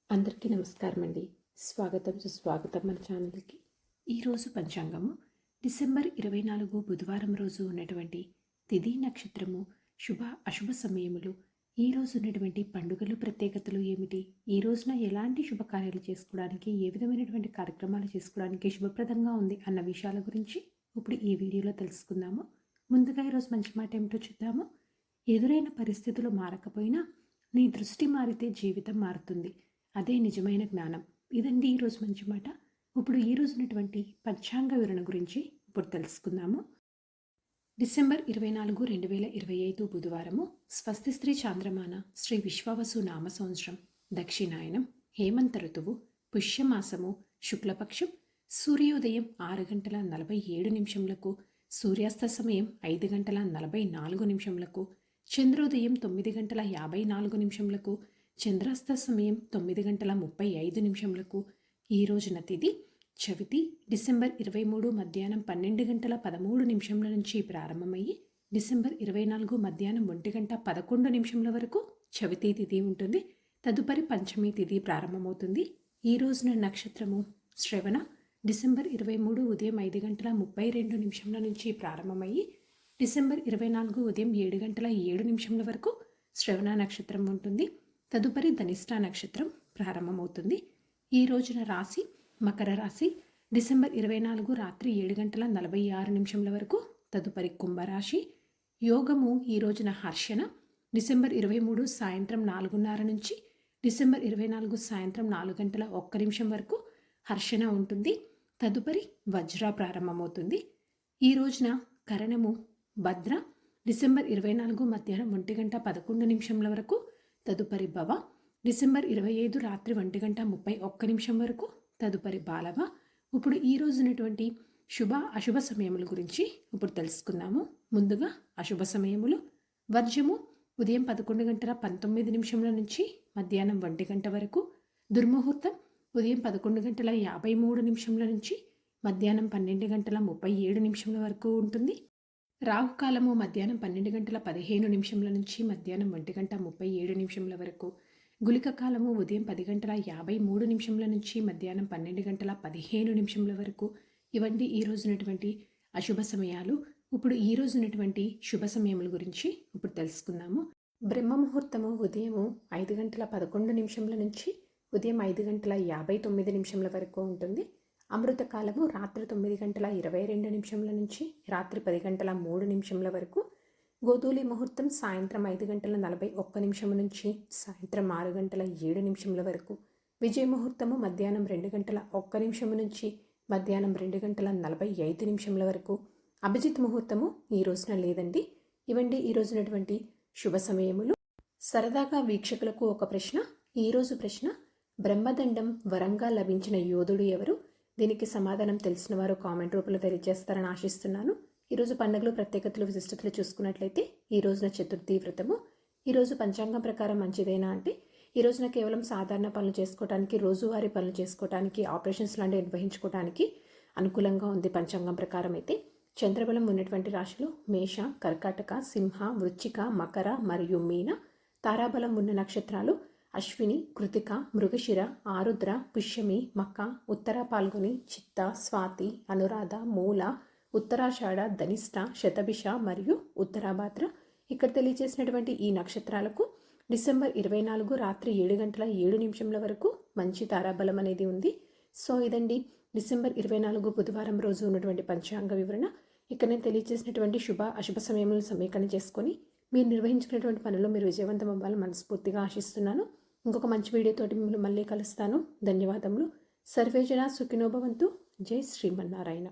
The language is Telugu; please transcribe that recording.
అందరికీ నమస్కారం అండి. స్వాగతం సుస్వాగతం మన ఛానల్కి. ఈరోజు పంచాంగము డిసెంబర్ 24 బుధవారం రోజు ఉన్నటువంటి తిథి నక్షత్రము శుభ అశుభ సమయములు, ఈ రోజు ఉన్నటువంటి పండుగలు ప్రత్యేకతలు ఏమిటి, ఈ రోజున ఎలాంటి శుభకార్యాలు చేసుకోవడానికి, ఏ విధమైనటువంటి కార్యక్రమాలు చేసుకోవడానికి శుభప్రదంగా ఉంది అన్న విషయాల గురించి ఇప్పుడు ఈ వీడియోలో తెలుసుకుందాము. ముందుగా ఈరోజు మంచి మాట ఏమిటో చూద్దాము. ఎదురైన పరిస్థితులు మారకపోయినా నీ దృష్టి మారితే జీవితం మారుతుంది, అదే నిజమైన జ్ఞానం. ఇదండి ఈరోజు మంచి మాట. ఇప్పుడు ఈ రోజు ఉన్నటువంటి పంచాంగ వివరణ గురించి ఇప్పుడు తెలుసుకుందాము. డిసెంబర్ 24, 2025 బుధవారము, స్వస్తి స్త్రీ చాంద్రమాన శ్రీ విశ్వావసు నామ సంవత్సరం, దక్షిణాయనం, హేమంత ఋతువు, పుష్యమాసము, శుక్లపక్షం, సూర్యోదయం 6:47, సూర్యాస్త సమయం 5:44, చంద్రోదయం 9:54, చంద్రాస్త సమయం 9:35. ఈ రోజున తిథి చవితి, డిసెంబర్ 23 మధ్యాహ్నం 12:13 నుంచి ప్రారంభమయ్యి డిసెంబర్ 24 మధ్యాహ్నం 1:11 వరకు చవితి తిథి ఉంటుంది. తదుపరి పంచమి తిథి ప్రారంభమవుతుంది. ఈ రోజున నక్షత్రము శ్రవణ, డిసెంబర్ 23 ఉదయం 5:32 నుంచి ప్రారంభమయ్యి డిసెంబర్ 24 ఉదయం 7:07 వరకు శ్రవణ నక్షత్రం ఉంటుంది. తదుపరి ధనిష్ట నక్షత్రం ప్రారంభమవుతుంది. ఈ రోజున రాశి మకర రాశి, డిసెంబర్ 24 రాత్రి 7:46 వరకు. తదుపరి కుంభరాశి. యోగము ఈ రోజున హర్షణ, డిసెంబర్ 23 సాయంత్రం 4:30 నుంచి డిసెంబర్ 24 సాయంత్రం 4:01 వరకు హర్షణ ఉంటుంది. తదుపరి వజ్ర ప్రారంభమవుతుంది. ఈ రోజున కరణము భద్ర, డిసెంబర్ 24 మధ్యాహ్నం 1:11 వరకు. తదుపరి భవ, డిసెంబర్ 25 రాత్రి 1:31 వరకు. తదుపరి బాలవ. ఇప్పుడు ఈ రోజునటువంటి శుభ అశుభ సమయముల గురించి ఇప్పుడు తెలుసుకుందాము. ముందుగా అశుభ సమయములు. వర్జము ఉదయం 11:19 నుంచి మధ్యాహ్నం 1 వరకు. దుర్ముహూర్తం ఉదయం 11:53 నుంచి మధ్యాహ్నం 12:37 వరకు ఉంటుంది. రాహుకాలము మధ్యాహ్నం 12:15 నుంచి మధ్యాహ్నం 1:37 వరకు. గుళిక కాలము ఉదయం 10:53 నుంచి మధ్యాహ్నం 12:15 వరకు. ఇవన్నీ ఈ రోజునటువంటి అశుభ సమయాలు. ఇప్పుడు ఈ రోజునటువంటి శుభ సమయముల గురించి ఇప్పుడు తెలుసుకుందాము. బ్రహ్మ ముహూర్తము ఉదయము 5:11 నుంచి ఉదయం 5:59 వరకు ఉంటుంది. అమృత కాలము రాత్రి 9:22 నుంచి రాత్రి 10:03 వరకు. గోధూలి ముహూర్తం సాయంత్రం 5:41 నుంచి సాయంత్రం 6:07 వరకు. విజయ ముహూర్తము మధ్యాహ్నం 2:01 నుంచి మధ్యాహ్నం 2:45 వరకు. అభిజిత్ ముహూర్తము ఈ రోజున లేదండి. ఇవండి ఈ రోజునటువంటి శుభ సమయములు. సరదాగా వీక్షకులకు ఒక ప్రశ్న. ఈరోజు ప్రశ్న: బ్రహ్మదండం వరంగా లభించిన యోధుడు ఎవరు? దీనికి సమాధానం తెలిసిన వారు కామెంట్ రూపంలో తెలియజేస్తారని ఆశిస్తున్నాను. ఈరోజు పండుగలు ప్రత్యేకతలు విశిష్టతలు చూసుకున్నట్లయితే ఈ రోజున చతుర్థి వ్రతము. ఈరోజు పంచాంగం ప్రకారం మంచిదేనా అంటే, ఈ రోజున కేవలం సాధారణ పనులు చేసుకోవడానికి, రోజువారీ పనులు చేసుకోవడానికి, ఆపరేషన్స్ లాంటివి నిర్వహించుకోవడానికి అనుకూలంగా ఉంది. పంచాంగం ప్రకారం అయితే చంద్రబలం ఉన్నటువంటి రాశులు మేష, కర్కాటక, సింహ, వృశ్చిక, మకర మరియు మీన. తారాబలం ఉన్న నక్షత్రాలు అశ్విని, కృతిక, మృగశిర, ఆరుద్ర, పుష్యమి, మక, ఉత్తర పాల్గొని, చిత్త, స్వాతి, అనురాధ, మూల, ఉత్తరాషాఢ, ధనిష్ట, శతభిష మరియు ఉత్తరాభాద్ర. ఇక్కడ తెలియజేసినటువంటి ఈ నక్షత్రాలకు డిసెంబర్ 24 రాత్రి 7:07 వరకు మంచి తారాబలం అనేది ఉంది. సో ఇదండి డిసెంబర్ 24 బుధవారం రోజు ఉన్నటువంటి పంచాంగ వివరణ. ఇక్కడ నేను తెలియజేసినటువంటి శుభ అశుభ సమయములను సమీకరణ చేసుకొని మీరు నిర్వహించుకున్నటువంటి పనులు మీరు విజయవంతం అవ్వాలని మనస్ఫూర్తిగా ఆశిస్తున్నాను. ఇంకొక మంచి వీడియోతోటి మిమ్మల్ని మళ్ళీ కలుస్తాను. ధన్యవాదములు. సర్వేజన సుఖినో భవంతు. జై శ్రీమన్నారాయణ.